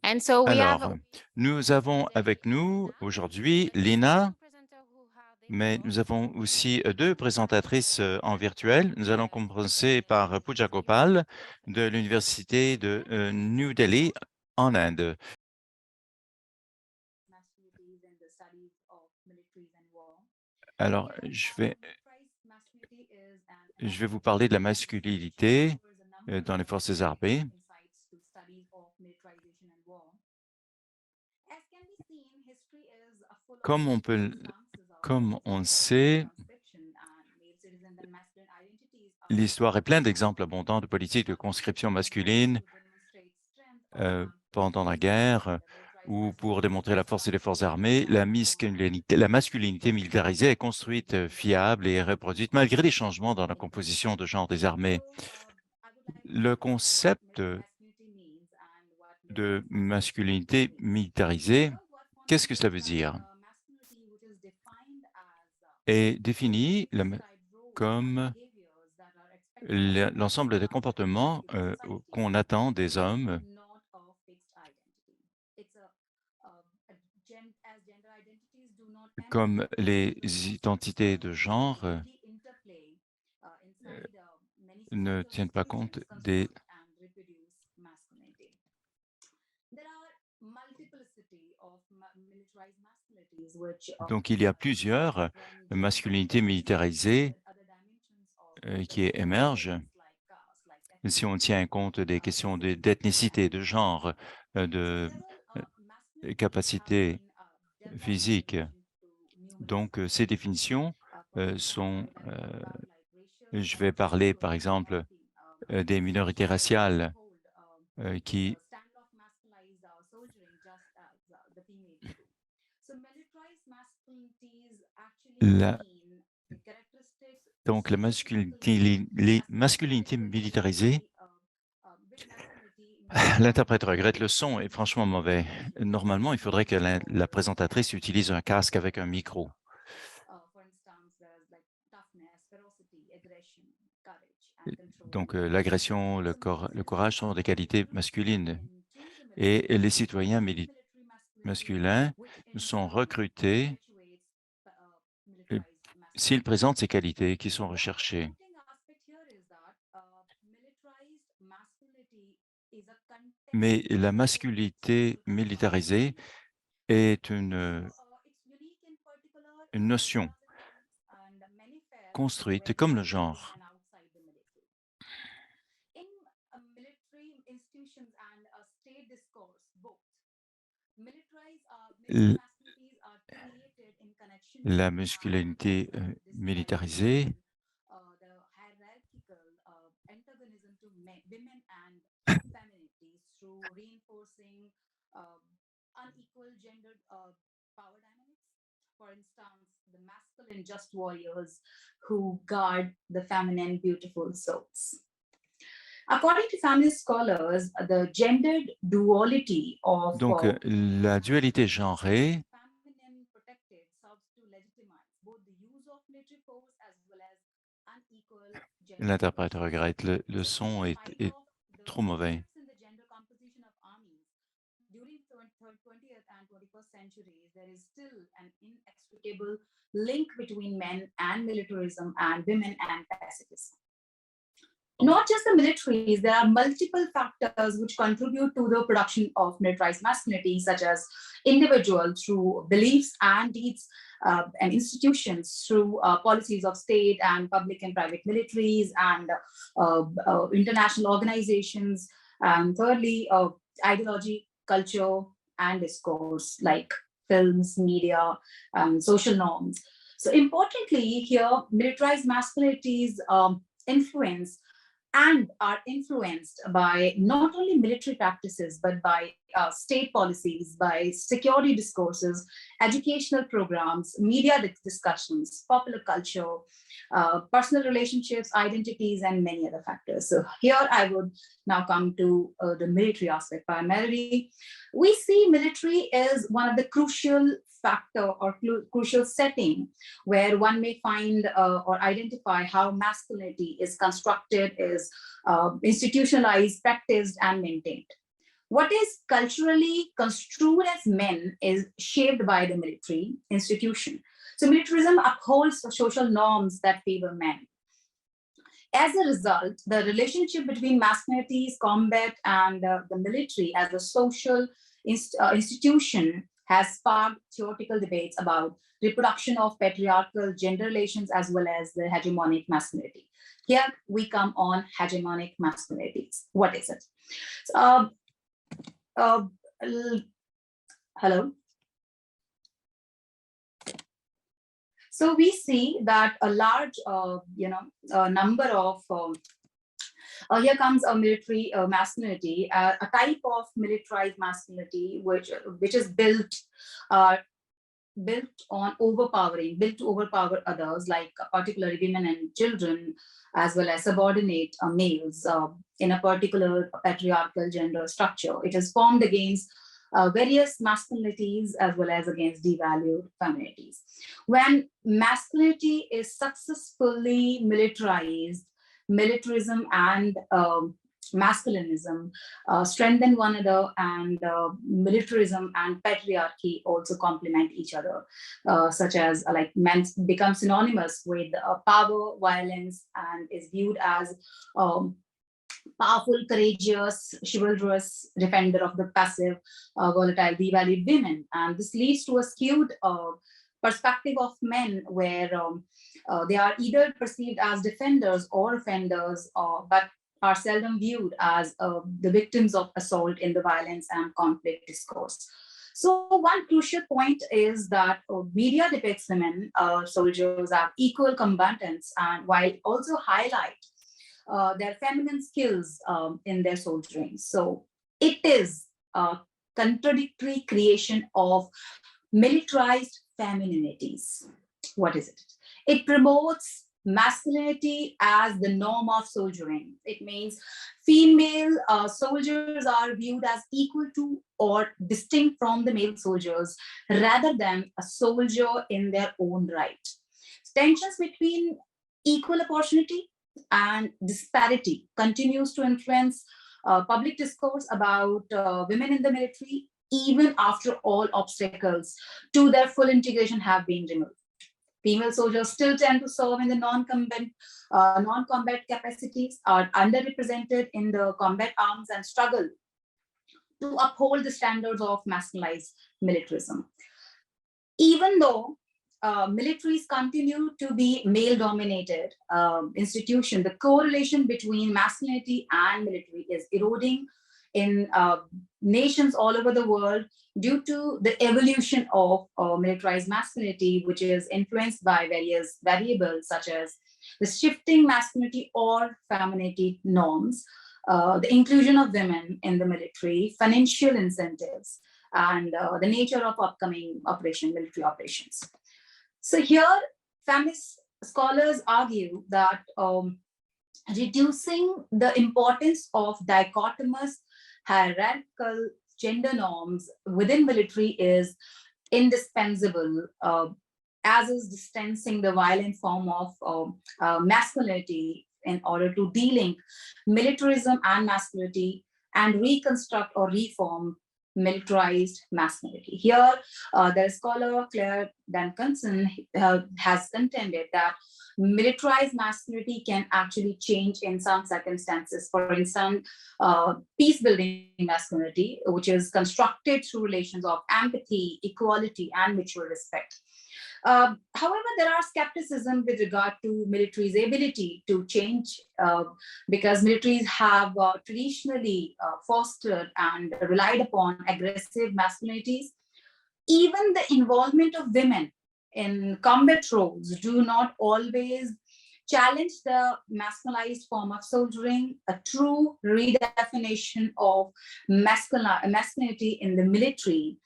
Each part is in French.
Alors, nous avons avec nous aujourd'hui Lina, mais nous avons aussi deux présentatrices en virtuel. Nous allons commencer par Pooja Gopal de l'Université de New Delhi en Inde. Alors, je vais vous parler de la masculinité dans les forces armées. Comme on sait, l'histoire est pleine d'exemples abondants de politiques de conscription masculine pendant la guerre ou pour démontrer la force des forces armées. La masculinité militarisée est construite, fiable et reproduite malgré les changements dans la composition de genre des armées. Le concept de masculinité militarisée, qu'est-ce que cela veut dire? Est défini comme l'ensemble des comportements qu'on attend des hommes comme les identités de genre ne tiennent pas compte des... Donc, il y a plusieurs masculinités militarisées qui émergent si on tient compte des questions d'ethnicité, de genre, de capacité physique. Donc, ces définitions sont... je vais parler, par exemple, des minorités raciales qui... Donc, la masculinité militarisée, l'interprète regrette, le son est franchement mauvais. Normalement, il faudrait que la présentatrice utilise un casque avec un micro. Donc, l'agression, le courage sont des qualités masculines. Et les citoyens masculins sont recrutés s'ils présentent ces qualités qui sont recherchées. Mais la masculinité militarisée est une notion construite comme le genre. La masculinité militarisée just warriors who guard the feminine beautiful souls. According to feminist scholars, the gendered duality of donc la dualité genrée l'interprète regrette, le son est trop mauvais. During the 20th and 21st centuries, there is still an inextricable link between men and militarism and women and pacifism. Not just the militaries, there are multiple factors which contribute to the production of militarized masculinity, such as individuals through beliefs and deeds, and institutions through policies of state and public and private militaries and international organizations. And thirdly, ideology, culture, and discourse like films, media, social norms. So importantly here, militarized masculinities influence and are influenced by not only military practices, but by state policies, by security discourses, educational programs, media discussions, popular culture, personal relationships, identities, and many other factors. So here I would now come to the military aspect primarily. We see military as one of the crucial factor or crucial setting where one may find or identify how masculinity is constructed, is institutionalized, practiced, and maintained. What is culturally construed as men is shaped by the military institution. So militarism upholds social norms that favor men. As a result, the relationship between masculinities, combat, and the military as a social institution has sparked theoretical debates about reproduction of patriarchal gender relations as well as the hegemonic masculinity. Here we come on hegemonic masculinities. What is it? Uh, hello. So we see that a large, number of here comes a military masculinity, a type of militarized masculinity which is built on overpowering, built to overpower others, like particularly women and children, as well as subordinate males in a particular patriarchal gender structure. It is formed against various masculinities as well as against devalued femininities. When masculinity is successfully militarized, militarism and masculinism strengthen one another, and militarism and patriarchy also complement each other, such as like men become synonymous with power, violence, and is viewed as powerful, courageous, chivalrous defender of the passive, volatile, devalued women. And this leads to a skewed perspective of men where they are either perceived as defenders or offenders, but are seldom viewed as the victims of assault in the violence and conflict discourse. So one crucial point is that media depicts women soldiers as equal combatants, and while also highlight their feminine skills in their soldiering. So it is a contradictory creation of militarized femininities. What is it? It promotes masculinity as the norm of soldiering. It means female soldiers are viewed as equal to or distinct from the male soldiers rather than a soldier in their own right. Tensions between equal opportunity and disparity continues to influence public discourse about women in the military, even after all obstacles to their full integration have been removed. Female soldiers still tend to serve in the non-combat capacities, are underrepresented in the combat arms, and struggle to uphold the standards of masculinized militarism. Even though militaries continue to be male-dominated institution, the correlation between masculinity and military is eroding in nations all over the world due to the evolution of militarized masculinity, which is influenced by various variables such as the shifting masculinity or femininity norms, the inclusion of women in the military, financial incentives, and the nature of upcoming military operations. So here, feminist scholars argue that reducing the importance of dichotomous hierarchical gender norms within military is indispensable, as is distancing the violent form of masculinity in order to de-link militarism and masculinity and reconstruct or reform militarized masculinity. Here, the scholar Claire Duncanson has contended that militarized masculinity can actually change in some circumstances. For instance, peace-building masculinity, which is constructed through relations of empathy, equality, and mutual respect. However, there are skepticism with regard to military's ability to change because militaries have traditionally fostered and relied upon aggressive masculinities. Even the involvement of women in combat roles do not always challenge the masculinized form of soldiering. A true redefinition of masculinity in the military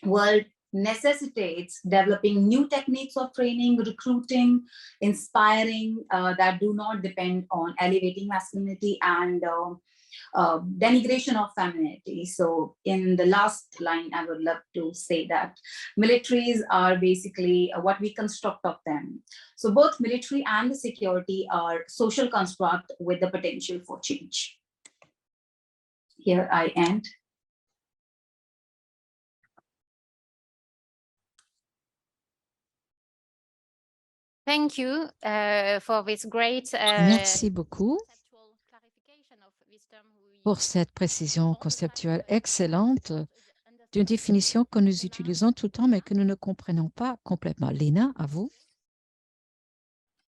world necessitates developing new techniques of training, recruiting, inspiring that do not depend on elevating masculinity and denigration of femininity. So in the last line, I would love to say that militaries are basically what we construct of them. So both military and the security are social construct with the potential for change. Here I end. Thank you for this great Merci beaucoup pour cette précision conceptuelle excellente d'une définition que nous utilisons tout le temps, mais que nous ne comprenons pas complètement. Lena, à vous.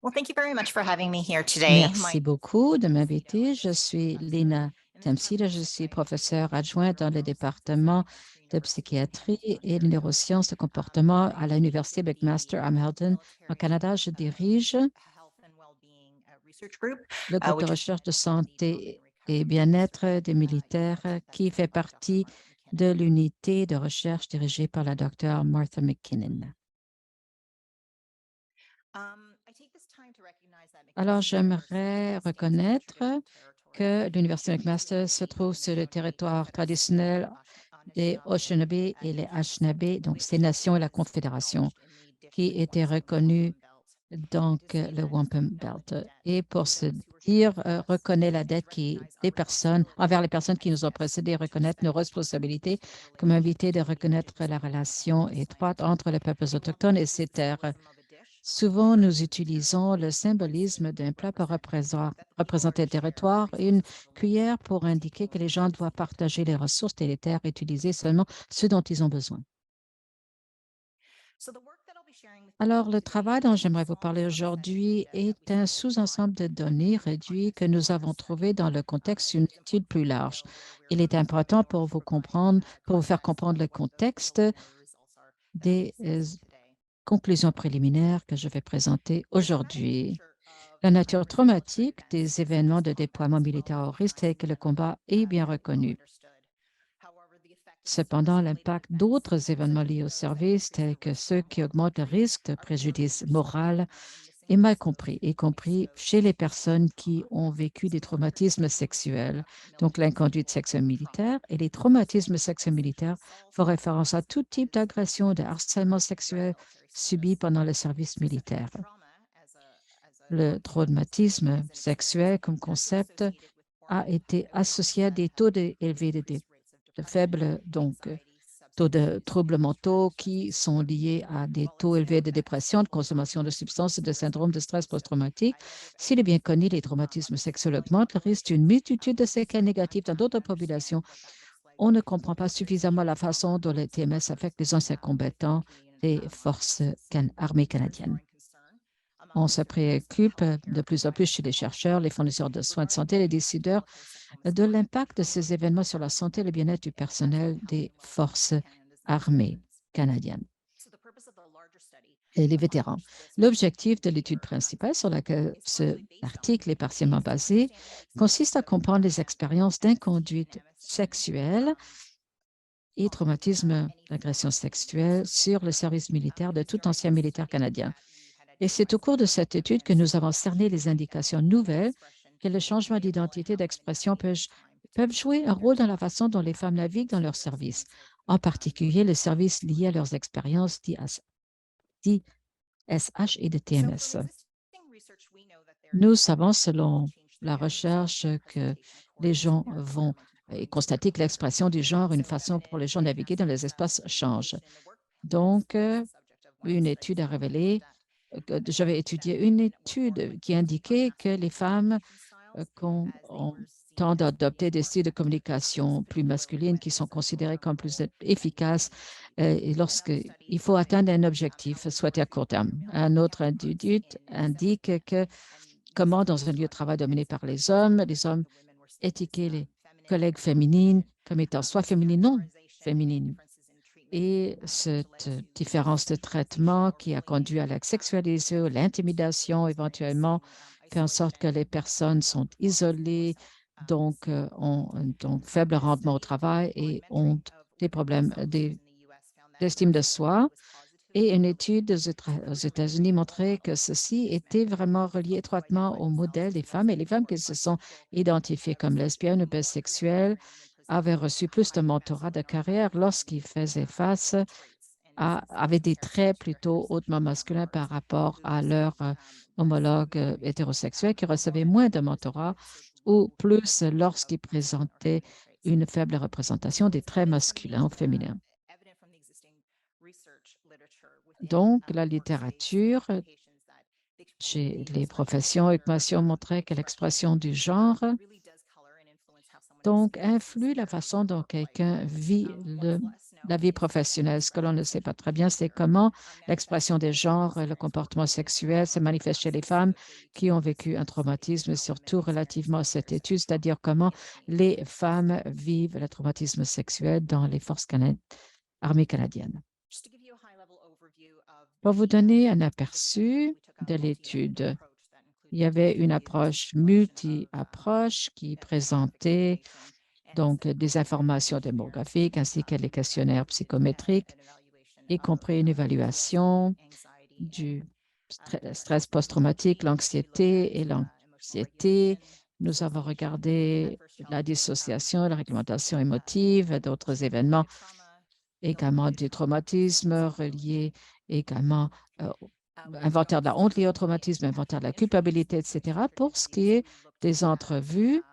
Well, thank you very much for having me here today. Merci beaucoup de m'inviter. Je suis Lena Temsida, je suis professeure adjointe dans le département de psychiatrie et de neurosciences de comportement à l'Université McMaster à Hamilton, au Canada. Je dirige le groupe de recherche de santé et bien-être des militaires qui fait partie de l'unité de recherche dirigée par la docteure Martha McKinnon. Alors, j'aimerais reconnaître que l'Université McMaster se trouve sur le territoire traditionnel des Anishinaabe et les Anishinaabe, donc ces nations et la Confédération, qui étaient reconnues donc le Wampum Belt. Et pour se dire, reconnaît la dette envers les personnes qui nous ont précédés, reconnaître nos responsabilités comme invité de reconnaître la relation étroite entre les peuples autochtones et ces terres. Souvent, nous utilisons le symbolisme d'un plat pour représenter le territoire et une cuillère pour indiquer que les gens doivent partager les ressources et les terres, utiliser seulement ce dont ils ont besoin. Alors, le travail dont j'aimerais vous parler aujourd'hui est un sous-ensemble de données réduits que nous avons trouvé dans le contexte d'une étude plus large. Il est important pour vous faire comprendre le contexte des conclusions préliminaires que je vais présenter aujourd'hui. La nature traumatique des événements de déploiement militaire au risque tel que le combat est bien reconnue. Cependant, l'impact d'autres événements liés au service, tels que ceux qui augmentent le risque de préjudice moral, est mal compris, y compris chez les personnes qui ont vécu des traumatismes sexuels. Donc, l'inconduite sexuelle militaire et les traumatismes sexuels militaires font référence à tout type d'agression, de harcèlement sexuel subi pendant le service militaire. Le traumatisme sexuel comme concept a été associé à des taux élevés de faibles, donc taux de troubles mentaux qui sont liés à des taux élevés de dépression, de consommation de substances et de syndrome de stress post-traumatique. S'il est bien connu, les traumatismes sexuels augmentent le risque d'une multitude de séquelles négatives dans d'autres populations. On ne comprend pas suffisamment la façon dont le TMS affecte les anciens combattants des forces armées canadiennes. On se préoccupe de plus en plus chez les chercheurs, les fournisseurs de soins de santé, les décideurs de l'impact de ces événements sur la santé et le bien-être du personnel des forces armées canadiennes et les vétérans. L'objectif de l'étude principale sur laquelle cet article est partiellement basé consiste à comprendre les expériences d'inconduite sexuelle et traumatisme d'agression sexuelle sur le service militaire de tout ancien militaire canadien. Et c'est au cours de cette étude que nous avons cerné les indications nouvelles que le changement d'identité d'expression peuvent jouer un rôle dans la façon dont les femmes naviguent dans leur service, en particulier les services liés à leurs expériences d'ISH et de TMS. Nous savons, selon la recherche, que les gens vont constater que l'expression du genre, une façon pour les gens de naviguer dans les espaces change. Donc, une étude a révélé j'avais étudié une étude qui indiquait que les femmes tendent à adopter des styles de communication plus masculines qui sont considérés comme plus efficaces lorsqu'il faut atteindre un objectif souhaité à court terme. Un autre étude indique que comment, dans un lieu de travail dominé par les hommes étiquetaient les collègues féminines comme étant soit féminines, non féminines. Et cette différence de traitement qui a conduit à la sexualisation, l'intimidation éventuellement, fait en sorte que les personnes sont isolées, donc ont un faible rendement au travail et ont des problèmes d'estime de soi. Et une étude aux États-Unis montrait que ceci était vraiment relié étroitement au modèle des femmes et les femmes qui se sont identifiées comme lesbiennes ou bisexuelles avaient reçu plus de mentorat de carrière lorsqu'ils faisaient face avaient des traits plutôt hautement masculins par rapport à leurs homologues hétérosexuels qui recevaient moins de mentorat ou plus lorsqu'ils présentaient une faible représentation des traits masculins ou féminins. Donc, la littérature Chez les professions, Ignacio montrait que l'expression du genre donc influe la façon dont quelqu'un vit la vie professionnelle. Ce que l'on ne sait pas très bien, c'est comment l'expression des genres, le comportement sexuel se manifeste chez les femmes qui ont vécu un traumatisme, surtout relativement à cette étude, c'est-à-dire comment les femmes vivent le traumatisme sexuel dans les forces armées canadiennes. Pour vous donner un aperçu de l'étude, il y avait une approche multi-approche qui présentait donc des informations démographiques ainsi que les questionnaires psychométriques, y compris une évaluation du stress post-traumatique, l'anxiété et l'anxiété. Nous avons regardé la dissociation, la réglementation émotive, d'autres événements, également du traumatisme relié également inventaire de la honte liée au traumatisme, inventaire de la culpabilité, etc. Pour ce qui est des entrevues,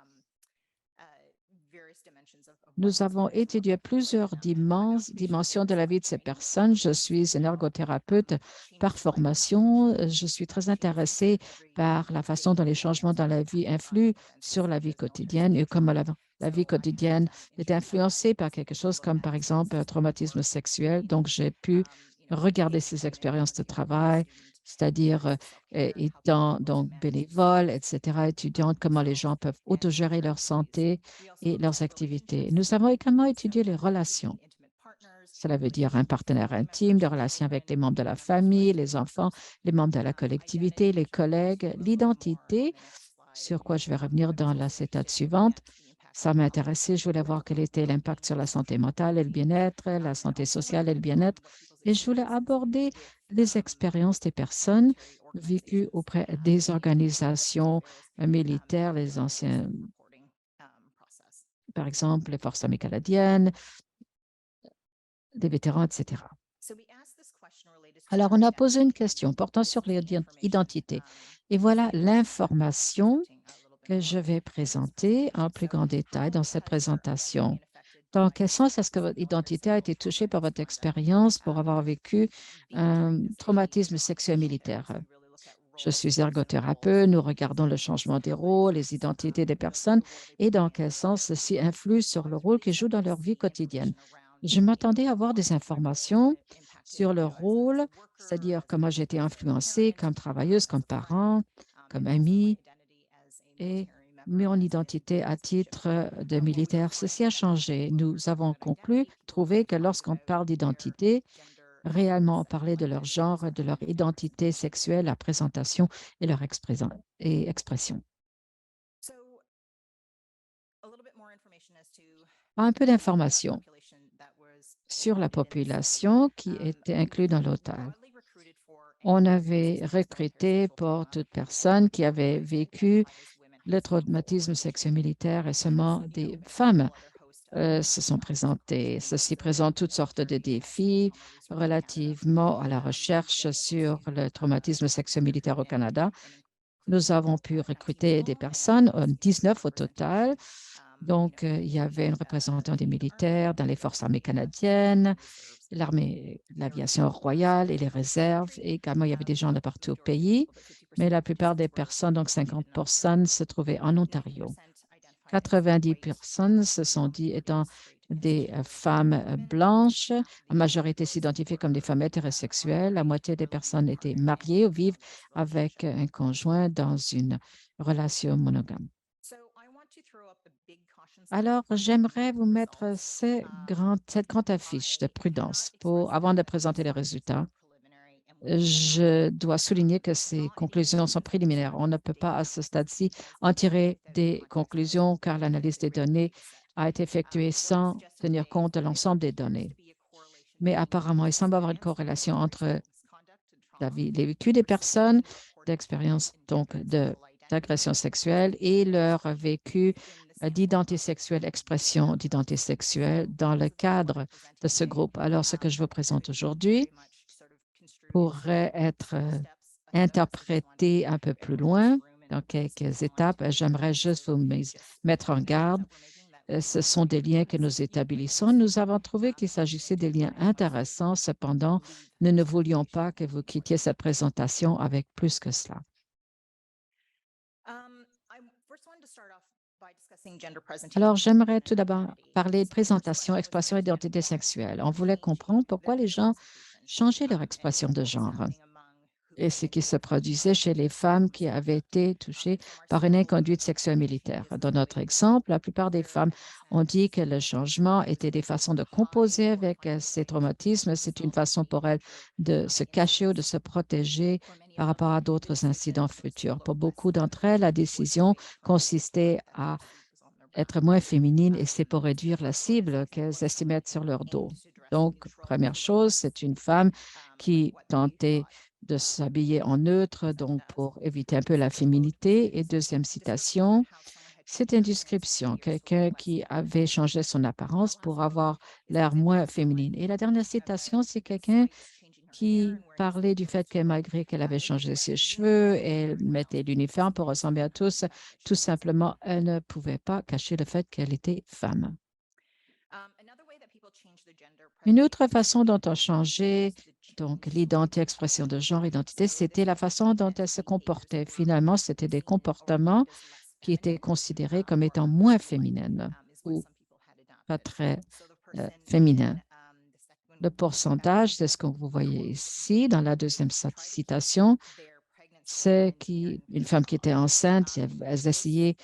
nous avons étudié plusieurs dimensions de la vie de ces personnes. Je suis une ergothérapeute par formation. Je suis très intéressée par la façon dont les changements dans la vie influent sur la vie quotidienne et comment la vie quotidienne est influencée par quelque chose comme, par exemple, un traumatisme sexuel. Donc, j'ai pu regarder ces expériences de travail, c'est-à-dire étant donc bénévole, etc., étudiante, comment les gens peuvent autogérer leur santé et leurs activités. Nous avons également étudié les relations. Cela veut dire un partenaire intime, des relations avec les membres de la famille, les enfants, les membres de la collectivité, les collègues, l'identité, sur quoi je vais revenir dans la étape suivante. Ça m'intéressait, je voulais voir quel était l'impact sur la santé mentale et le bien-être, la santé sociale et le bien-être. Et je voulais aborder les expériences des personnes vécues auprès des organisations militaires, les anciens, par exemple, les forces armées canadiennes, des vétérans, etc. Alors, on a posé une question portant sur l'identité. Et voilà l'information que je vais présenter en plus grand détail dans cette présentation. Dans quel sens est-ce que votre identité a été touchée par votre expérience pour avoir vécu un traumatisme sexuel militaire? Je suis ergothérapeute, nous regardons le changement des rôles, les identités des personnes et dans quel sens ceci influe sur le rôle qu'ils jouent dans leur vie quotidienne. Je m'attendais à avoir des informations sur leur rôle, c'est-à-dire comment j'ai été influencée comme travailleuse, comme parent, comme amie et mon identité à titre de militaire. Ceci a changé. Nous avons trouvé que lorsqu'on parle d'identité, réellement parler de leur genre, de leur identité sexuelle, la présentation et leur expression. Un peu d'informations sur la population qui était inclue dans l'OTAN. On avait recruté pour toute personne qui avait vécu le traumatisme sexuel militaire et seulement des femmes se sont présentées. Ceci présente toutes sortes de défis relativement à la recherche sur le traumatisme sexuel militaire au Canada. Nous avons pu recruter des personnes, 19 au total. Donc, il y avait une représentante des militaires dans les forces armées canadiennes, l'armée, l'aviation royale et les réserves. Et également, il y avait des gens de partout au pays, mais la plupart des personnes, donc 50%, se trouvaient en Ontario. 90 personnes se sont dit étant des femmes blanches, en majorité s'identifiaient comme des femmes hétérosexuelles. La moitié des personnes étaient mariées ou vivent avec un conjoint dans une relation monogame. Alors, j'aimerais vous mettre cette grande affiche de prudence avant de présenter les résultats. Je dois souligner que ces conclusions sont préliminaires. On ne peut pas à ce stade-ci en tirer des conclusions car l'analyse des données a été effectuée sans tenir compte de l'ensemble des données. Mais apparemment, il semble y avoir une corrélation entre les vécus des personnes, d'expérience donc d'agression sexuelle et leur vécu d'identité sexuelle, expression d'identité sexuelle dans le cadre de ce groupe. Alors, ce que je vous présente aujourd'hui pourrait être interprété un peu plus loin dans quelques étapes. J'aimerais juste vous mettre en garde ce sont des liens que nous établissons. Nous avons trouvé qu'il s'agissait des liens intéressants. Cependant, nous ne voulions pas que vous quittiez cette présentation avec plus que cela. Alors, j'aimerais tout d'abord parler de présentation, expression, identité sexuelle. On voulait comprendre pourquoi les gens changeaient leur expression de genre et ce qui se produisait chez les femmes qui avaient été touchées par une inconduite sexuelle militaire. Dans notre exemple, la plupart des femmes ont dit que le changement était des façons de composer avec ces traumatismes. C'est une façon pour elles de se cacher ou de se protéger par rapport à d'autres incidents futurs. Pour beaucoup d'entre elles, la décision consistait à être moins féminine et c'est pour réduire la cible qu'elles estimaient être sur leur dos. Donc, première chose, c'est une femme qui tentait de s'habiller en neutre, donc pour éviter un peu la féminité. Et deuxième citation, c'est une description, quelqu'un qui avait changé son apparence pour avoir l'air moins féminine. Et la dernière citation, c'est quelqu'un qui parlait du fait que malgré qu'elle avait changé ses cheveux, elle mettait l'uniforme pour ressembler à tous, tout simplement, elle ne pouvait pas cacher le fait qu'elle était femme. Une autre façon dont on changeait donc l'identité, expression de genre, identité, c'était la façon dont elle se comportait. Finalement, c'était des comportements qui étaient considérés comme étant moins féminines ou pas très féminins. Le pourcentage, c'est ce que vous voyez ici dans la deuxième citation, c'est une femme qui était enceinte, elle essayait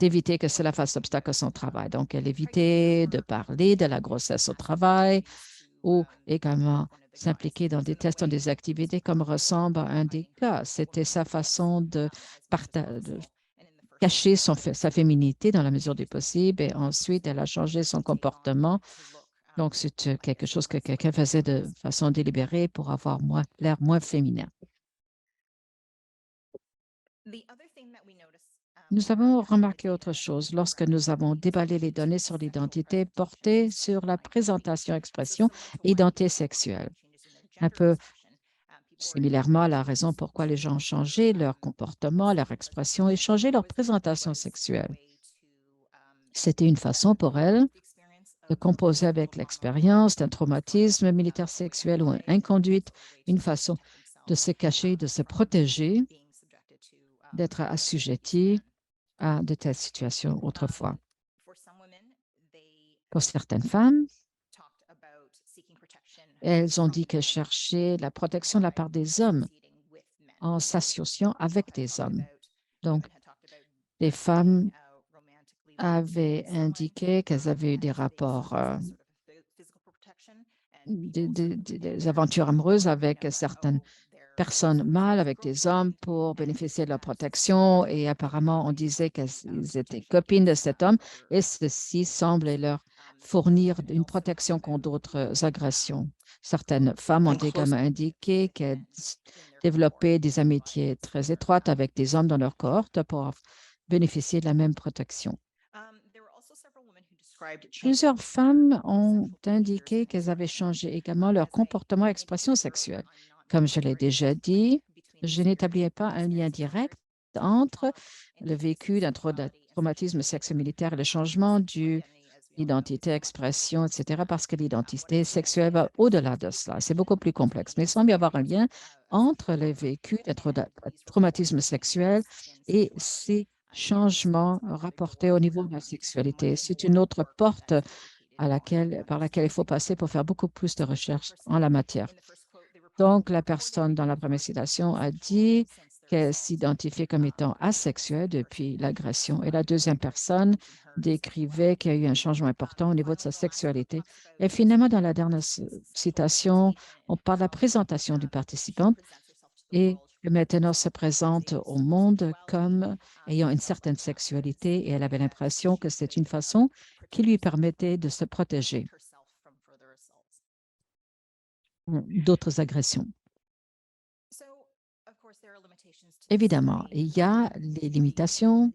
d'éviter que cela fasse obstacle à son travail. Donc, elle évitait de parler de la grossesse au travail ou également s'impliquer dans des tests, dans des activités comme ressemble à un des cas. C'était sa façon de cacher sa féminité dans la mesure du possible et ensuite, elle a changé son comportement. Donc, c'est quelque chose que quelqu'un faisait de façon délibérée pour avoir l'air moins féminin. Nous avons remarqué autre chose lorsque nous avons déballé les données sur l'identité portées sur la présentation, expression, identité sexuelle. Un peu similairement à la raison pourquoi les gens ont changé leur comportement, leur expression et changé leur présentation sexuelle. C'était une façon pour elles de composer avec l'expérience d'un traumatisme militaire sexuel ou une inconduite, une façon de se cacher, de se protéger, d'être assujetti à de telles situations autrefois. Pour certaines femmes, elles ont dit qu'elles cherchaient la protection de la part des hommes en s'associant avec des hommes. Donc, les femmes avaient indiqué qu'elles avaient eu des rapports, des aventures amoureuses avec certaines personnes mâles, avec des hommes pour bénéficier de leur protection et apparemment on disait qu'elles étaient copines de cet homme et ceci semblait leur fournir une protection contre d'autres agressions. Certaines femmes ont également indiqué qu'elles développaient des amitiés très étroites avec des hommes dans leur cohorte pour bénéficier de la même protection. Plusieurs femmes ont indiqué qu'elles avaient changé également leur comportement et expression sexuelle. Comme je l'ai déjà dit, je n'établissais pas un lien direct entre le vécu d'un traumatisme sexo-militaire et le changement de l'identité, expression, etc., parce que l'identité sexuelle va au-delà de cela. C'est beaucoup plus complexe. Mais il semble y avoir un lien entre le vécu d'un traumatisme sexuel et ces changements rapportés au niveau de la sexualité. C'est une autre porte par laquelle il faut passer pour faire beaucoup plus de recherches en la matière. Donc, la personne dans la première citation a dit qu'elle s'identifiait comme étant asexuelle depuis l'agression. Et la deuxième personne décrivait qu'il y a eu un changement important au niveau de sa sexualité. Et finalement, dans la dernière citation, on parle de la présentation du participant et que maintenant se présente au monde comme ayant une certaine sexualité et elle avait l'impression que c'est une façon qui lui permettait de se protéger d'autres agressions. Évidemment, il y a des limitations.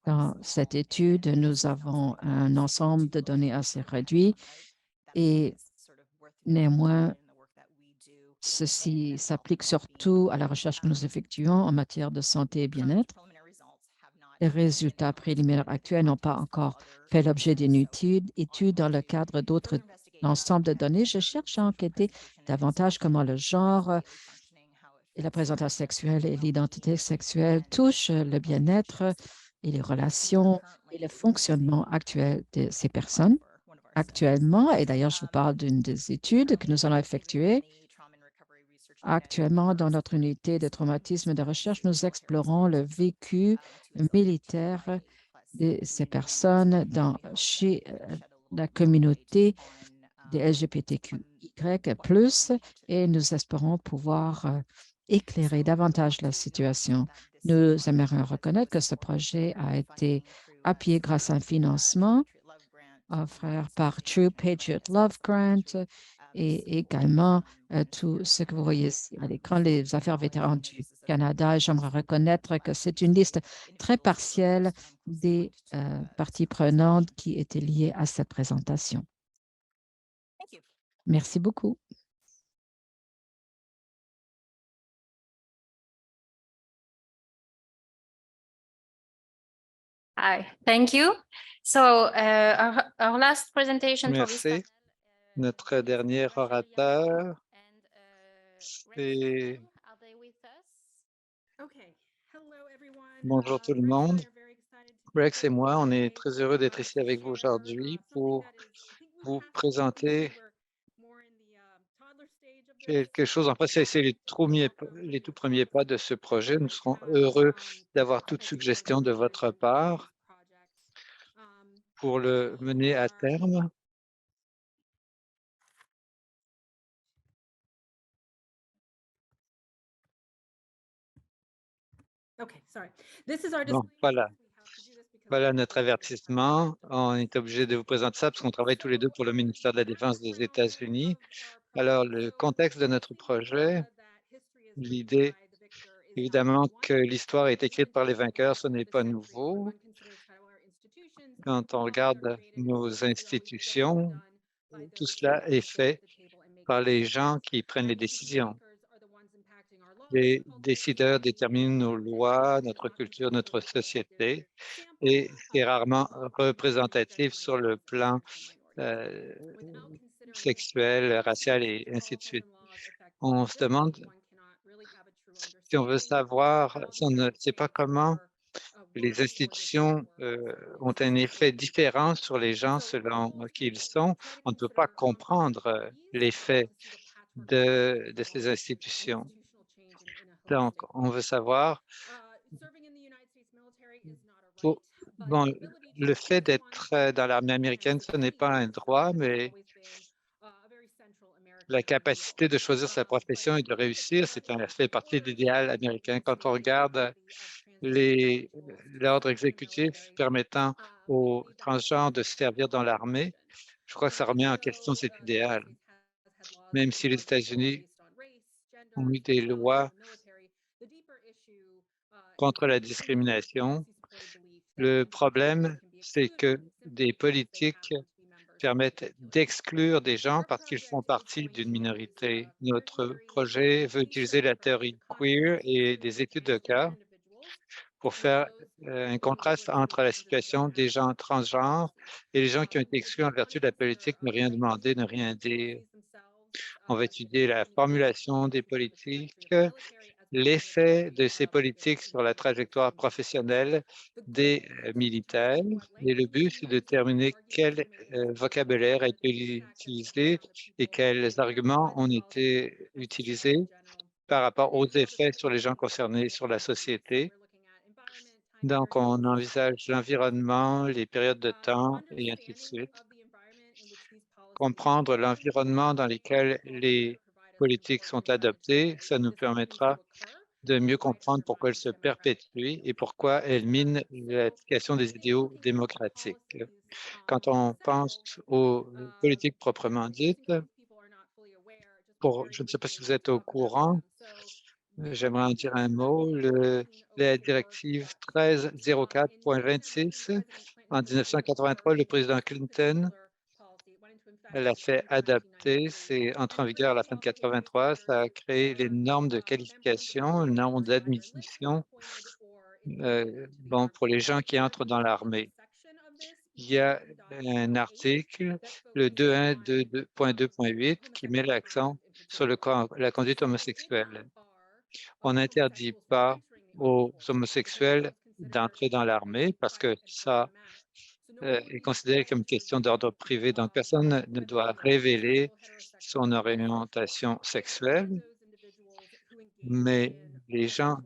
Dans cette étude, nous avons un ensemble de données assez réduit et néanmoins, ceci s'applique surtout à la recherche que nous effectuons en matière de santé et bien-être. Les résultats préliminaires actuels n'ont pas encore fait l'objet d'une étude dans le cadre d'autres ensembles de données. Je cherche à enquêter davantage comment le genre et la présentation sexuelle et l'identité sexuelle touchent le bien-être et les relations et le fonctionnement actuel de ces personnes. Actuellement, et d'ailleurs, je vous parle d'une des études que nous allons effectuer. Actuellement, dans notre unité de traumatisme de recherche, nous explorons le vécu militaire de ces personnes chez la communauté des LGBTQI+, et nous espérons pouvoir éclairer davantage la situation. Nous aimerions reconnaître que ce projet a été appuyé grâce à un financement offert par True Patriot Love Grant et également tout ce que vous voyez ici à l'écran, les affaires vétérans du Canada. J'aimerais reconnaître que c'est une liste très partielle des parties prenantes qui étaient liées à cette présentation. Merci beaucoup. Hi, thank you. So our last presentation for this Merci. panel, Notre dernier Rachel orateur, Young and, c'est Rex Yu. Are they with us? bonjour tout le monde. Rex et moi, on est très heureux d'être ici avec vous aujourd'hui pour vous présenter quelque chose. En fait, c'est les tout premiers pas de ce projet. Nous serons heureux d'avoir toute suggestion de votre part pour le mener à terme. Bon, voilà notre avertissement. On est obligé de vous présenter ça parce qu'on travaille tous les deux pour le ministère de la Défense des États-Unis. Alors, le contexte de notre projet, l'idée, évidemment, que l'histoire est écrite par les vainqueurs, ce n'est pas nouveau. Quand on regarde nos institutions, tout cela est fait par les gens qui prennent les décisions. Les décideurs déterminent nos lois, notre culture, notre société, et c'est rarement représentatif sur le plan sexuel, racial et ainsi de suite. On se demande si on veut savoir, si on ne sait pas comment les institutions ont un effet différent sur les gens selon qui ils sont, on ne peut pas comprendre l'effet de ces institutions. Donc, on veut savoir, bon, le fait d'être dans l'armée américaine, ce n'est pas un droit, mais la capacité de choisir sa profession et de réussir, fait partie de l'idéal américain. Quand on regarde l'ordre exécutif permettant aux transgenres de servir dans l'armée, je crois que ça remet en question cet idéal. Même si les États-Unis ont eu des lois contre la discrimination, le problème, c'est que des politiques permettent d'exclure des gens parce qu'ils font partie d'une minorité. Notre projet veut utiliser la théorie queer et des études de cas pour faire un contraste entre la situation des gens transgenres et les gens qui ont été exclus en vertu de la politique, ne rien demander, ne rien dire. On va étudier la formulation des politiques, l'effet de ces politiques sur la trajectoire professionnelle des militaires. Et le but, c'est de déterminer quel vocabulaire a été utilisé et quels arguments ont été utilisés par rapport aux effets sur les gens concernés, sur la société. Donc, on envisage l'environnement, les périodes de temps et ainsi de suite. Comprendre l'environnement dans lequel les politiques sont adoptées, ça nous permettra de mieux comprendre pourquoi elles se perpétuent et pourquoi elles minent l'application des idéaux démocratiques. Quand on pense aux politiques proprement dites, je ne sais pas si vous êtes au courant, j'aimerais en dire un mot. La directive 1304.26, en 1983, le président Clinton l'a fait adapter. C'est entré en vigueur à la fin de 83. Ça a créé les normes de qualification, les normes d'admission bon, pour les gens qui entrent dans l'armée. Il y a un article, le 2.1.2.8, qui met l'accent sur la conduite homosexuelle. On n'interdit pas aux homosexuels d'entrer dans l'armée parce que ça est considéré comme une question d'ordre privé. Donc, personne ne doit révéler son orientation sexuelle, mais les gens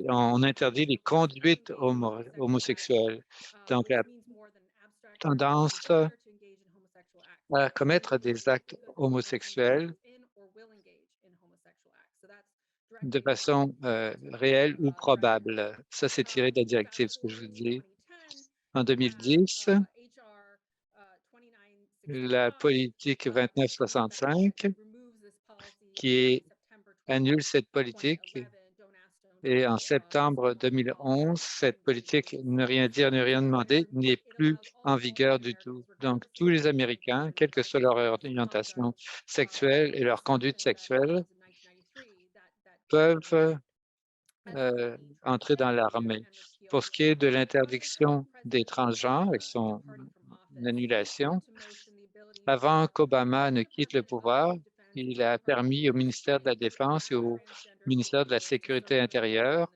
on interdit les conduites homosexuelles. Donc, la tendance à commettre des actes homosexuels de façon réelle ou probable. Ça, c'est tiré de la directive, ce que je vous dis. En 2010, la politique 2965 qui annule cette politique et en septembre 2011, cette politique ne rien dire, ne rien demander n'est plus en vigueur du tout. Donc, tous les Américains, quelle que soit leur orientation sexuelle et leur conduite sexuelle, peuvent entrer dans l'armée. Pour ce qui est de l'interdiction des transgenres et son annulation, avant qu'Obama ne quitte le pouvoir, il a permis au ministère de la Défense et au ministère de la Sécurité intérieure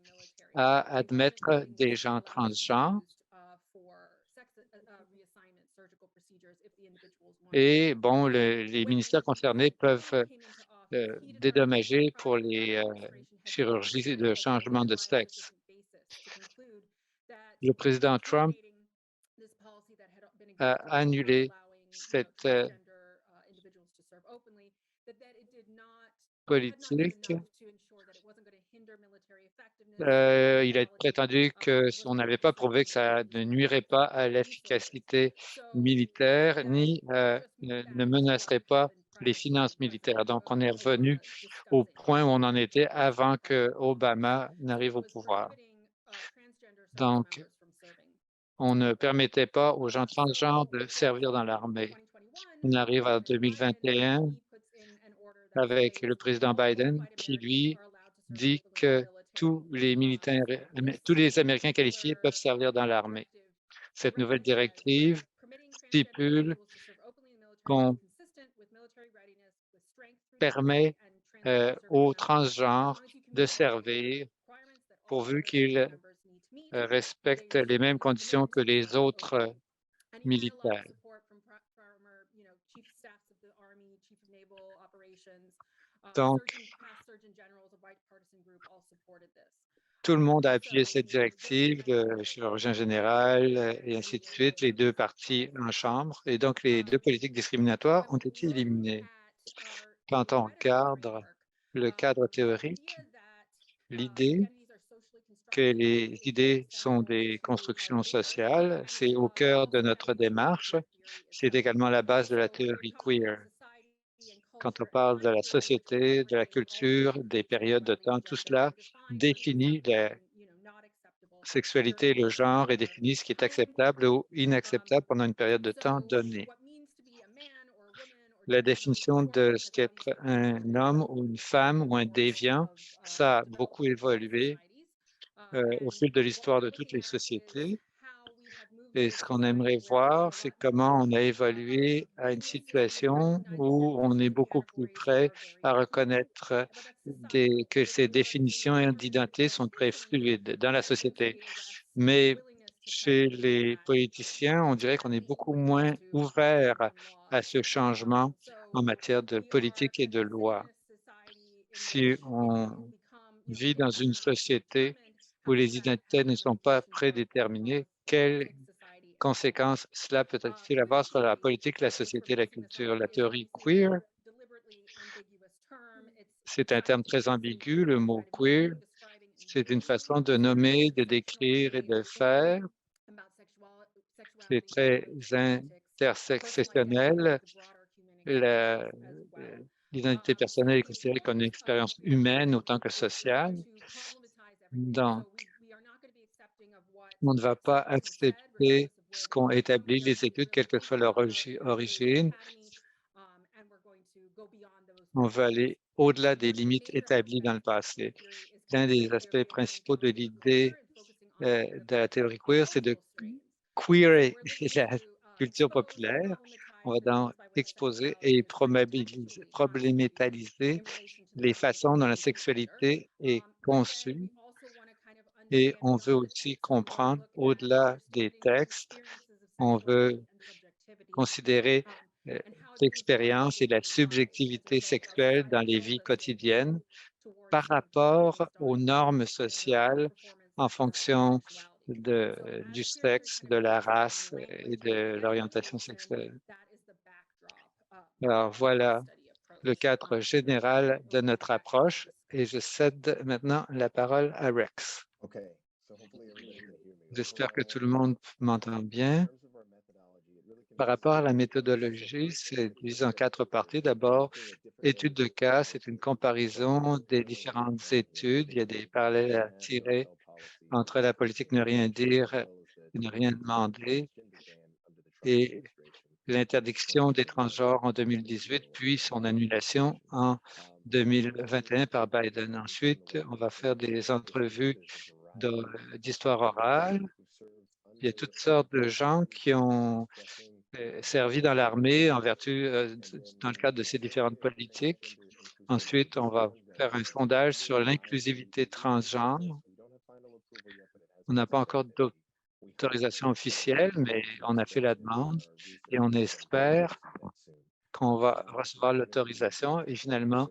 à admettre des gens transgenres et bon, les ministères concernés peuvent dédommager pour les chirurgies de changement de sexe. Le président Trump a annulé cette politique. Il a prétendu que on n'avait pas prouvé que ça ne nuirait pas à l'efficacité militaire ni ne menacerait pas les finances militaires. Donc, on est revenu au point où on en était avant que Obama n'arrive au pouvoir. Donc, on ne permettait pas aux gens transgenres de servir dans l'armée. On arrive en 2021 avec le président Biden qui, lui, dit que tous les militaires, tous les Américains qualifiés peuvent servir dans l'armée. Cette nouvelle directive stipule qu'on permet aux transgenres de servir pourvu qu'ils respectent les mêmes conditions que les autres militaires. Donc, tout le monde a appuyé cette directive, le chirurgien général et ainsi de suite, les deux partis en chambre. Et donc, les deux politiques discriminatoires ont été éliminées. Quand on regarde le cadre théorique, l'idée que les idées sont des constructions sociales, c'est au cœur de notre démarche. C'est également la base de la théorie queer. Quand on parle de la société, de la culture, des périodes de temps, tout cela définit la sexualité et le genre et définit ce qui est acceptable ou inacceptable pendant une période de temps donnée. La définition de ce qu'est un homme ou une femme ou un déviant, ça a beaucoup évolué au fil de l'histoire de toutes les sociétés. Et ce qu'on aimerait voir, c'est comment on a évolué à une situation où on est beaucoup plus prêt à reconnaître que ces définitions d'identité sont très fluides dans la société. Mais chez les politiciens, on dirait qu'on est beaucoup moins ouvert à ce changement en matière de politique et de loi. Si on vit dans une société où les identités ne sont pas prédéterminées, quelles conséquences cela peut-il avoir sur la politique, la société, la culture? La théorie queer, c'est un terme très ambigu, le mot queer. C'est une façon de nommer, de décrire et de faire. C'est très intersectionnel. L'identité personnelle est considérée comme une expérience humaine autant que sociale. Donc, on ne va pas accepter ce qu'ont établi les études, quelle que soit leur origine. On va aller au-delà des limites établies dans le passé. l'un des aspects principaux de l'idée de la théorie queer, c'est de queerer la culture populaire. On va donc exposer et problématiser les façons dont la sexualité est conçue. Et on veut aussi comprendre au-delà des textes, on veut considérer l'expérience et la subjectivité sexuelle dans les vies quotidiennes par rapport aux normes sociales en fonction du sexe, de la race et de l'orientation sexuelle. Alors voilà le cadre général de notre approche et je cède maintenant la parole à Rex. J'espère que tout le monde m'entend bien. Par rapport à la méthodologie, c'est divisé en 4 parties. D'abord, étude de cas, c'est une comparaison des différentes études. Il y a des parallèles à tirer entre la politique ne rien dire et ne rien demander et l'interdiction des transgenres en 2018, puis son annulation en 2021 par Biden. Ensuite, on va faire des entrevues d'histoire orale. Il y a toutes sortes de gens qui ont servi dans l'armée en vertu, dans le cadre de ces différentes politiques. Ensuite, on va faire un sondage sur l'inclusivité transgenre. On n'a pas encore d'autorisation officielle, mais on a fait la demande et on espère qu'on va recevoir l'autorisation et finalement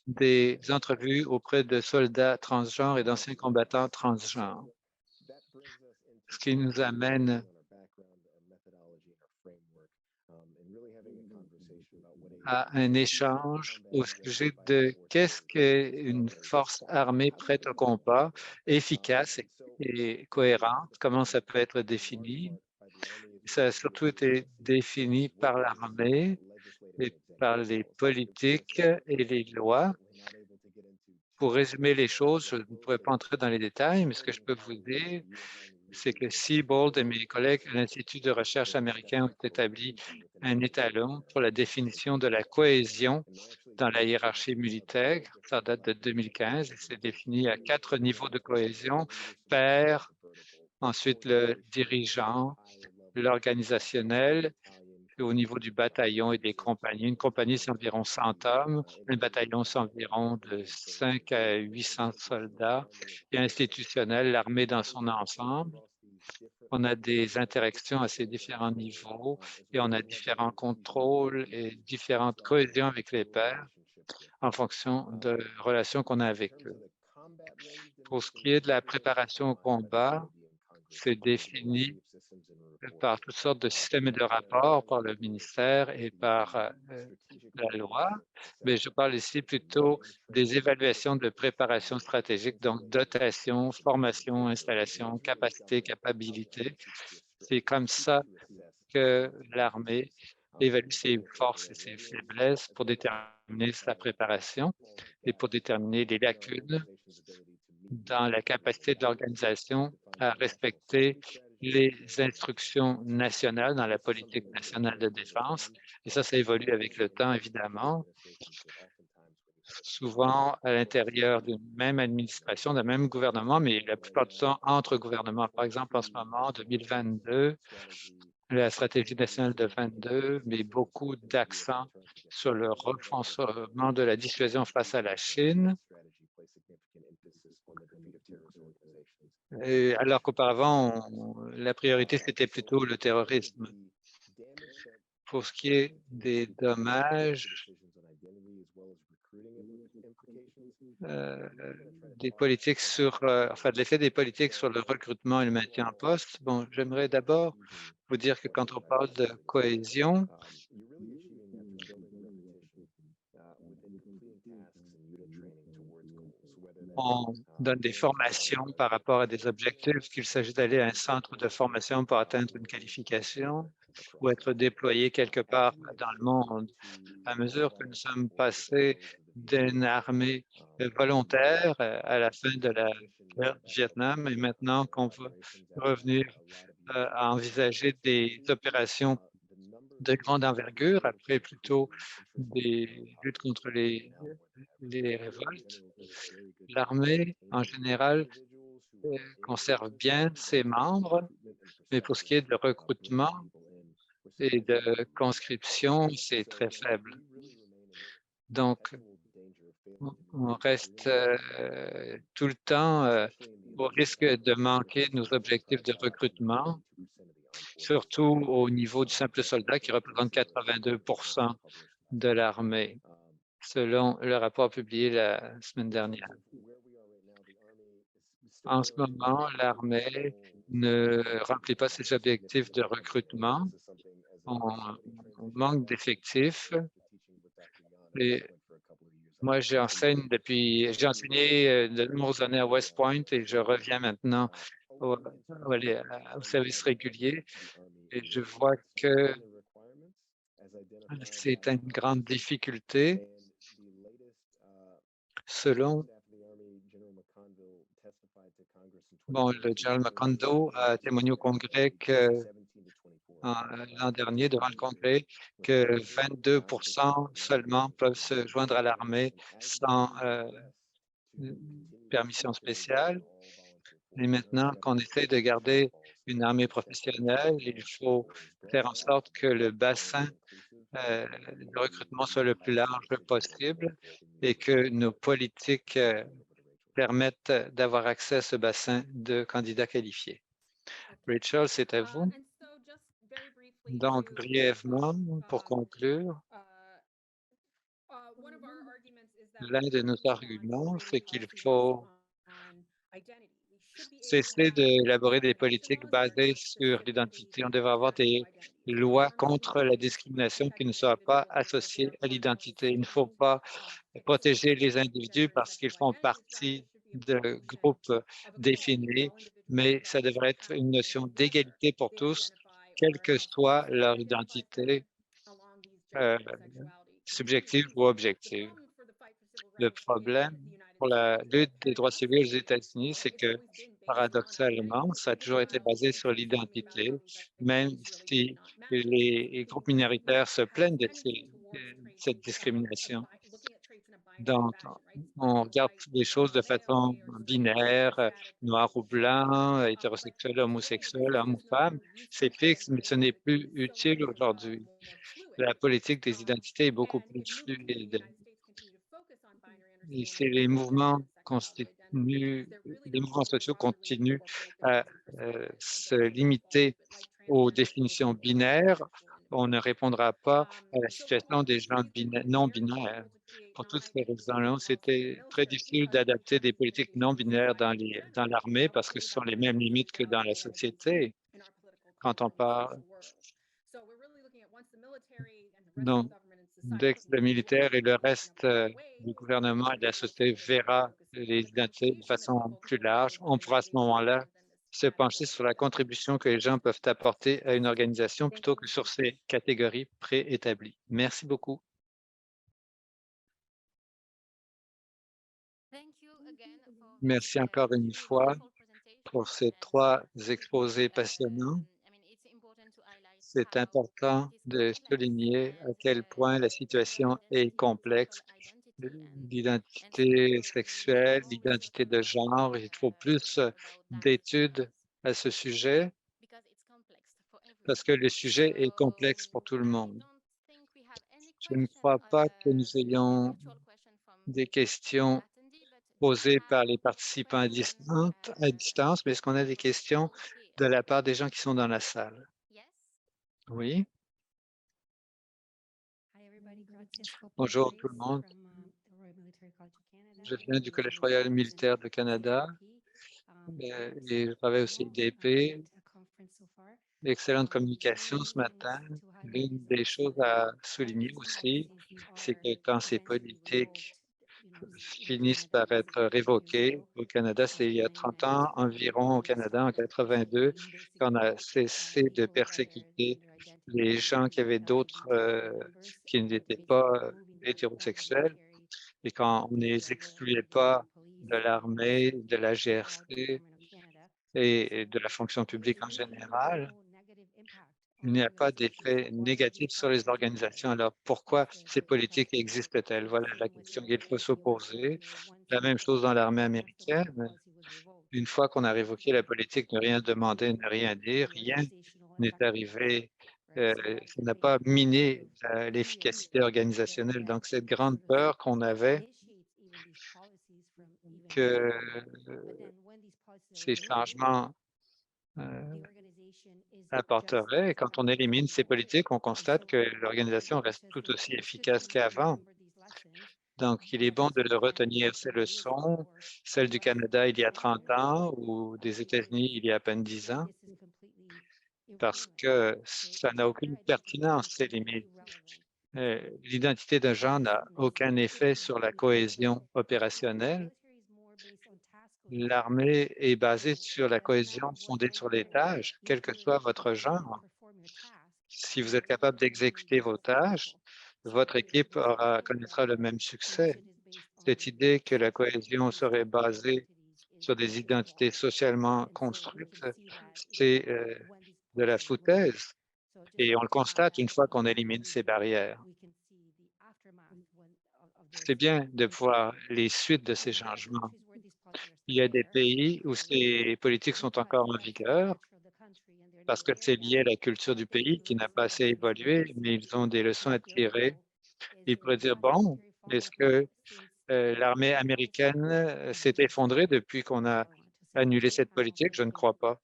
des entrevues auprès de soldats transgenres et d'anciens combattants transgenres. Ce qui nous amène à un échange au sujet de qu'est-ce qu'une force armée prête au combat, efficace et cohérente, comment ça peut être défini. Ça a surtout été défini par l'armée et par les politiques et les lois. Pour résumer les choses, je ne pourrais pas entrer dans les détails, mais ce que je peux vous dire, c'est que Siebold et mes collègues à l'Institut de recherche américain ont établi un étalon pour la définition de la cohésion dans la hiérarchie militaire. Ça date de 2015 et c'est défini à 4 niveaux de cohésion: père, ensuite le dirigeant, l'organisationnel, et au niveau du bataillon et des compagnies. Une compagnie, c'est environ 100 hommes. Un bataillon, c'est environ de 5 à 800 soldats. Et institutionnel, l'armée dans son ensemble. On a des interactions à ces différents niveaux et on a différents contrôles et différentes cohésions avec les pairs en fonction de relations qu'on a avec eux. Pour ce qui est de la préparation au combat, c'est défini par toutes sortes de systèmes et de rapports par le ministère et par la loi, mais je parle ici plutôt des évaluations de préparation stratégique, donc dotation, formation, installation, capacité, capacité. C'est comme ça que l'armée évalue ses forces et ses faiblesses pour déterminer sa préparation et pour déterminer les lacunes dans la capacité de l'organisation à respecter les instructions nationales dans la politique nationale de défense. Et ça évolue avec le temps, évidemment. Souvent à l'intérieur d'une même administration, d'un même gouvernement, mais la plupart du temps entre gouvernements. Par exemple, en ce moment, en 2022, la stratégie nationale de 22 met beaucoup d'accent sur le renforcement de la dissuasion face à la Chine. Alors qu'auparavant, la priorité, c'était plutôt le terrorisme. Pour ce qui est des dommages, des politiques sur, enfin, de l'effet des politiques sur le recrutement et le maintien en poste, bon, j'aimerais d'abord vous dire que quand on parle de cohésion, on donne des formations par rapport à des objectifs, qu'il s'agit d'aller à un centre de formation pour atteindre une qualification ou être déployé quelque part dans le monde. À mesure que nous sommes passés d'une armée volontaire à la fin de la guerre du Vietnam et maintenant qu'on veut revenir à envisager des opérations de grande envergure, après plutôt des luttes contre les révoltes. L'armée, en général, conserve bien ses membres, mais pour ce qui est de recrutement et de conscription, c'est très faible. Donc, on reste tout le temps au risque de manquer nos objectifs de recrutement, surtout au niveau du simple soldat qui représente 82 de l'armée, selon le rapport publié la semaine dernière. En ce moment, l'armée ne remplit pas ses objectifs de recrutement. On manque d'effectifs. Et moi, j'ai enseigné de nombreuses années à West Point et je reviens maintenant au service régulier et je vois que c'est une grande difficulté. Selon le général McConville a témoigné au Congrès l'an dernier devant le Congrès que 22 seulement peuvent se joindre à l'armée sans permission spéciale. Et maintenant qu'on essaie de garder une armée professionnelle, il faut faire en sorte que le bassin de recrutement soit le plus large possible et que nos politiques permettent d'avoir accès à ce bassin de candidats qualifiés. Rachel, c'est à vous. Donc, brièvement, pour conclure, l'un de nos arguments, c'est qu'il faut cesser d'élaborer des politiques basées sur l'identité. On devrait avoir des lois contre la discrimination qui ne soient pas associées à l'identité. Il ne faut pas protéger les individus parce qu'ils font partie de groupes définis, mais ça devrait être une notion d'égalité pour tous, quelle que soit leur identité subjective ou objective. Le problème pour la lutte des droits civils aux États-Unis, c'est que paradoxalement, ça a toujours été basé sur l'identité, même si les groupes minoritaires se plaignent de cette discrimination. Donc, on regarde les choses de façon binaire, noir ou blanc, hétérosexuel, homosexuel, homme ou femme. C'est fixe, mais ce n'est plus utile aujourd'hui. La politique des identités est beaucoup plus fluide. Et c'est les mouvements sociaux continuent à se limiter aux définitions binaires. On ne répondra pas à la situation des gens non binaires. Pour toutes ces raisons-là, c'était très difficile d'adapter des politiques non binaires dans l'armée parce que ce sont les mêmes limites que dans la société quand on parle. Donc, dès que le militaire et le reste du gouvernement et de la société verra les identités de façon plus large, on pourra à ce moment-là se pencher sur la contribution que les gens peuvent apporter à une organisation plutôt que sur ces catégories préétablies. Merci beaucoup. Merci encore une fois pour ces 3 exposés passionnants. C'est important de souligner à quel point la situation est complexe. L'identité sexuelle, l'identité de genre, il faut plus d'études à ce sujet parce que le sujet est complexe pour tout le monde. Je ne crois pas que nous ayons des questions posées par les participants à distance, mais est-ce qu'on a des questions de la part des gens qui sont dans la salle? Oui. Bonjour tout le monde. Je viens du Collège royal militaire de Canada et je travaille au CIDP. Excellente communication ce matin. L'une des choses à souligner aussi, c'est que quand ces politiques finissent par être révoquées au Canada, c'est il y a 30 ans environ au Canada, en 82, qu'on a cessé de persécuter les gens qui avaient d'autres, qui n'étaient pas hétérosexuels et quand on ne les excluait pas de l'armée, de la GRC et de la fonction publique en général. Il n'y a pas d'effet négatif sur les organisations. Alors, pourquoi ces politiques existent-elles? Voilà la question qu'il faut se poser. La même chose dans l'armée américaine. Une fois qu'on a révoqué la politique, ne rien demander, ne rien dire, rien n'est arrivé. Ça n'a pas miné l'efficacité organisationnelle. Donc, cette grande peur qu'on avait que ces changements apporteraient, et quand on élimine ces politiques, on constate que l'organisation reste tout aussi efficace qu'avant. Donc, il est bon de le retenir, ces leçons, celles du Canada il y a 30 ans ou des États-Unis il y a à peine 10 ans, parce que ça n'a aucune pertinence, ces limites. L'identité d'un genre n'a aucun effet sur la cohésion opérationnelle. L'armée est basée sur la cohésion fondée sur les tâches, quel que soit votre genre. Si vous êtes capable d'exécuter vos tâches, votre équipe connaîtra le même succès. Cette idée que la cohésion serait basée sur des identités socialement construites, c'est de la foutaise. Et on le constate une fois qu'on élimine ces barrières. C'est bien de voir les suites de ces changements. Il y a des pays où ces politiques sont encore en vigueur parce que c'est lié à la culture du pays qui n'a pas assez évolué, mais ils ont des leçons à tirer. Ils pourraient dire, bon, est-ce que l'armée américaine s'est effondrée depuis qu'on a annulé cette politique? Je ne crois pas.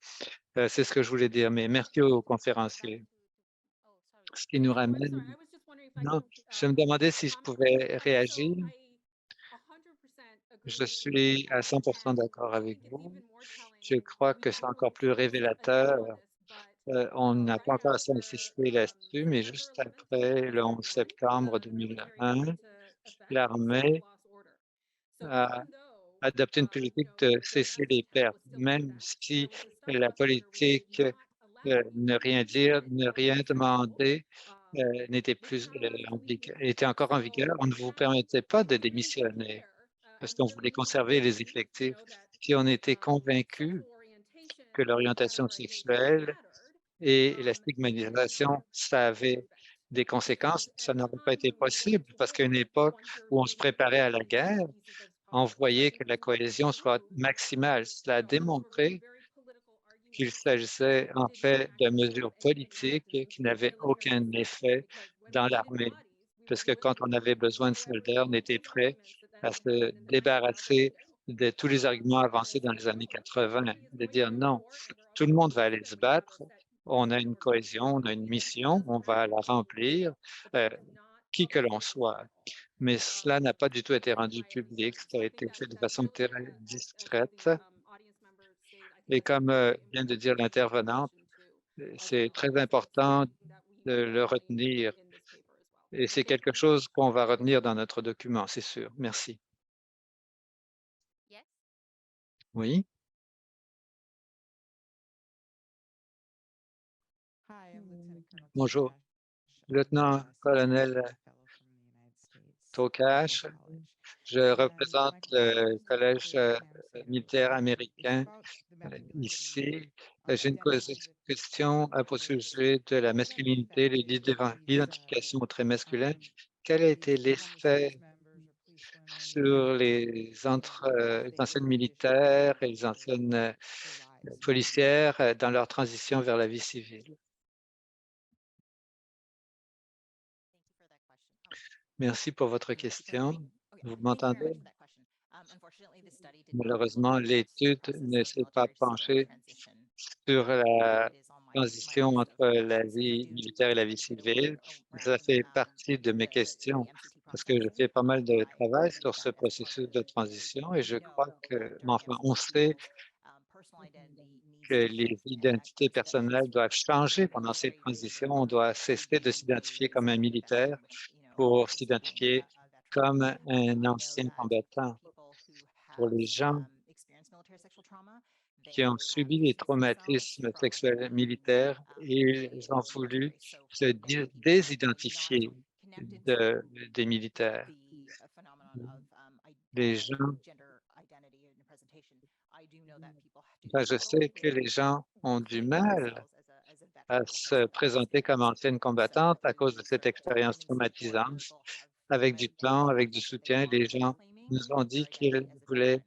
C'est ce que je voulais dire, mais merci aux conférenciers. Ce qui nous ramène. Non, je me demandais si je pouvais réagir. Je suis à 100% d'accord avec vous. Je crois que c'est encore plus révélateur. On n'a pas encore assez insisté là-dessus, mais juste après le 11 septembre 2001, l'armée a adopté une politique de cesser les pertes, même si la politique ne rien dire, ne rien demander n'était plus était encore en vigueur. On ne vous permettait pas de démissionner parce qu'on voulait conserver les effectifs. Si on était convaincu que l'orientation sexuelle et la stigmatisation, ça avait des conséquences, ça n'aurait pas été possible parce qu'à une époque où on se préparait à la guerre, on voyait que la cohésion soit maximale. Cela a démontré qu'il s'agissait en fait de mesures politiques qui n'avaient aucun effet dans l'armée. Parce que quand on avait besoin de soldats, on était prêt à se débarrasser de tous les arguments avancés dans les années 80, de dire non, tout le monde va aller se battre, on a une cohésion, on a une mission, on va la remplir, qui que l'on soit. Mais cela n'a pas du tout été rendu public, ça a été fait de façon très discrète. Et comme vient de dire l'intervenante, c'est très important de le retenir et c'est quelque chose qu'on va retenir dans notre document, c'est sûr. Merci. Oui, bonjour. Lieutenant-colonel Tokash, je représente le Collège militaire américain ici. J'ai une question à poser au sujet de la masculinité, l'identification au trait masculin. Quel a été l'effet sur les anciennes militaires et les anciennes policières dans leur transition vers la vie civile? Merci pour votre question. Vous m'entendez? Malheureusement, l'étude ne s'est pas penchée sur la transition entre la vie militaire et la vie civile. Ça fait partie de mes questions parce que je fais pas mal de travail sur ce processus de transition et je crois que, enfin, on sait que les identités personnelles doivent changer pendant cette transition. On doit cesser de s'identifier comme un militaire pour s'identifier comme un ancien combattant. Pour les gens qui ont subi les traumatismes sexuels militaires, ils ont voulu se désidentifier des militaires. Les gens, je sais que les gens ont du mal à se présenter comme ancienne combattante à cause de cette expérience traumatisante. Avec du plan, avec du soutien, les gens nous ont dit qu'ils voulaient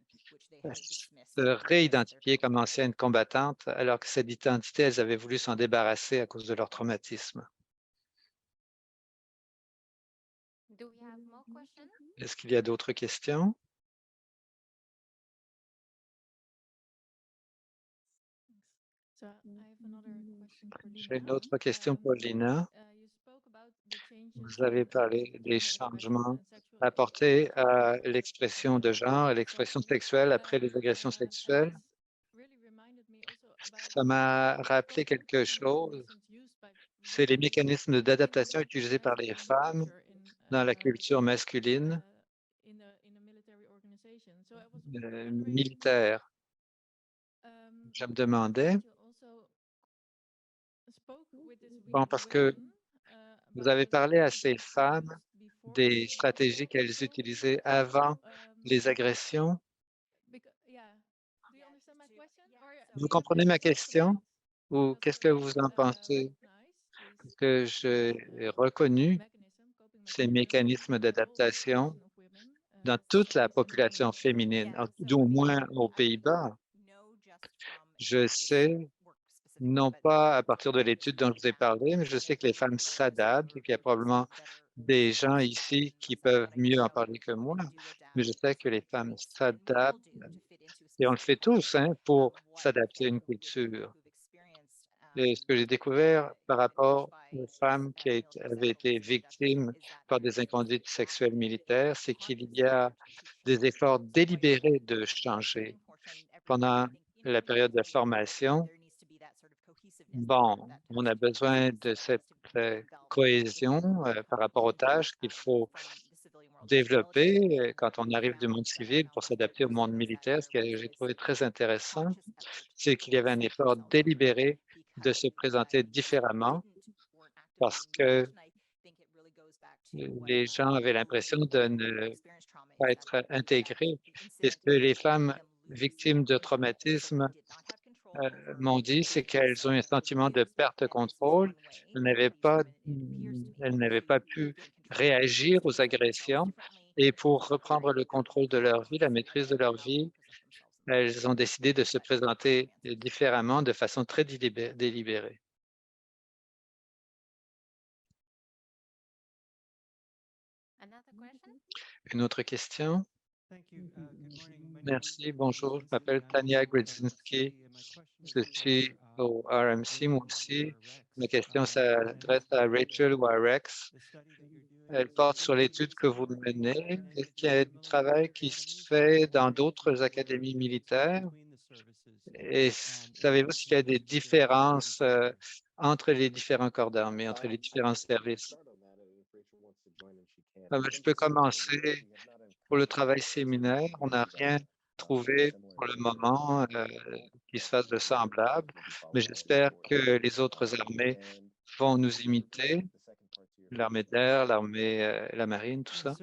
se réidentifier comme anciennes combattantes, alors que cette identité, elles avaient voulu s'en débarrasser à cause de leur traumatisme. Est-ce qu'il y a d'autres questions? J'ai une autre question pour Lina. Vous avez parlé des changements apportés à l'expression de genre, à l'expression sexuelle après les agressions sexuelles. Ça m'a rappelé quelque chose. C'est les mécanismes d'adaptation utilisés par les femmes dans la culture masculine militaire. Je me demandais, bon, parce que vous avez parlé à ces femmes des stratégies qu'elles utilisaient avant les agressions. Vous comprenez ma question? Ou qu'est-ce que vous en pensez? Parce que j'ai reconnu ces mécanismes d'adaptation dans toute la population féminine, au moins aux Pays-Bas. Je sais, non pas à partir de l'étude dont je vous ai parlé, mais je sais que les femmes s'adaptent et qu'il y a probablement des gens ici qui peuvent mieux en parler que moi, mais je sais que les femmes s'adaptent et on le fait tous pour s'adapter à une culture. Et ce que j'ai découvert par rapport aux femmes qui avaient été victimes par des inconduites sexuelles militaires, c'est qu'il y a des efforts délibérés de changer. Pendant la période de formation, bon, on a besoin de cette cohésion par rapport aux tâches qu'il faut développer quand on arrive du monde civil pour s'adapter au monde militaire. Ce que j'ai trouvé très intéressant, c'est qu'il y avait un effort délibéré de se présenter différemment parce que les gens avaient l'impression de ne pas être intégrés. Et ce que les femmes victimes de traumatisme m'ont dit, c'est qu'elles ont un sentiment de perte de contrôle. Elles n'avaient pas pu réagir aux agressions et pour reprendre le contrôle de leur vie, la maîtrise de leur vie, elles ont décidé de se présenter différemment, de façon très délibérée. Une autre question? Merci, bonjour, je m'appelle Tania Gredzinski. Je suis au RMC, moi aussi. Ma question s'adresse à Rachel ou à Rex. Elle porte sur l'étude que vous menez. Est-ce qu'il y a du travail qui se fait dans d'autres académies militaires? Et savez-vous s'il y a des différences entre les différents corps d'armée, entre les différents services? Je peux commencer. Pour le travail séminaire, on n'a rien trouvé pour le moment qui se fasse de semblable, mais j'espère que les autres armées vont nous imiter, l'armée de l'air, la marine, tout ça.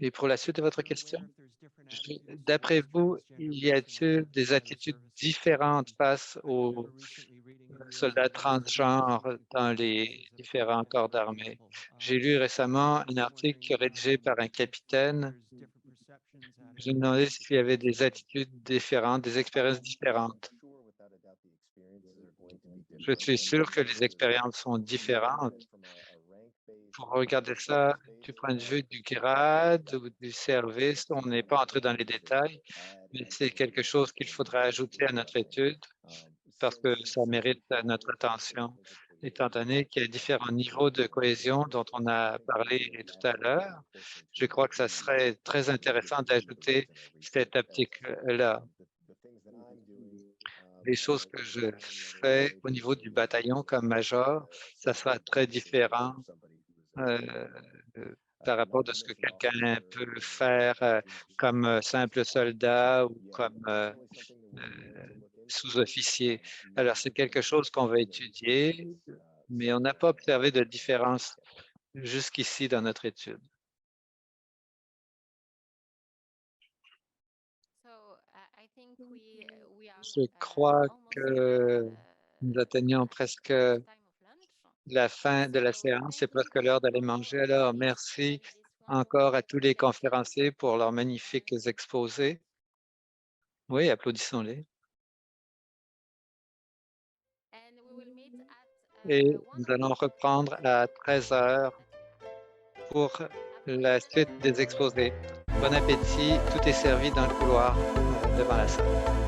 Et pour la suite de votre question, d'après vous, y a-t-il des attitudes différentes face aux soldats transgenres dans les différents corps d'armée? J'ai lu récemment un article rédigé par un capitaine. Je me demandais s'il y avait des attitudes différentes, des expériences différentes. Je suis sûr que les expériences sont différentes. Pour regarder ça du point de vue du grade ou du service, on n'est pas entré dans les détails, mais c'est quelque chose qu'il faudra ajouter à notre étude parce que ça mérite notre attention, étant donné qu'il y a différents niveaux de cohésion dont on a parlé tout à l'heure. Je crois que ça serait très intéressant d'ajouter cette optique-là. Les choses que je fais au niveau du bataillon comme major, ça sera très différent euh, par rapport de ce que quelqu'un peut faire comme simple soldat ou comme sous-officier. Alors, c'est quelque chose qu'on va étudier, mais on n'a pas observé de différence jusqu'ici dans notre étude. Je crois que nous atteignons presque la fin de la séance. C'est presque l'heure d'aller manger. Alors, merci encore à tous les conférenciers pour leurs magnifiques exposés. Oui, applaudissons-les. Et nous allons reprendre à 13 heures pour la suite des exposés. Bon appétit, tout est servi dans le couloir devant la salle.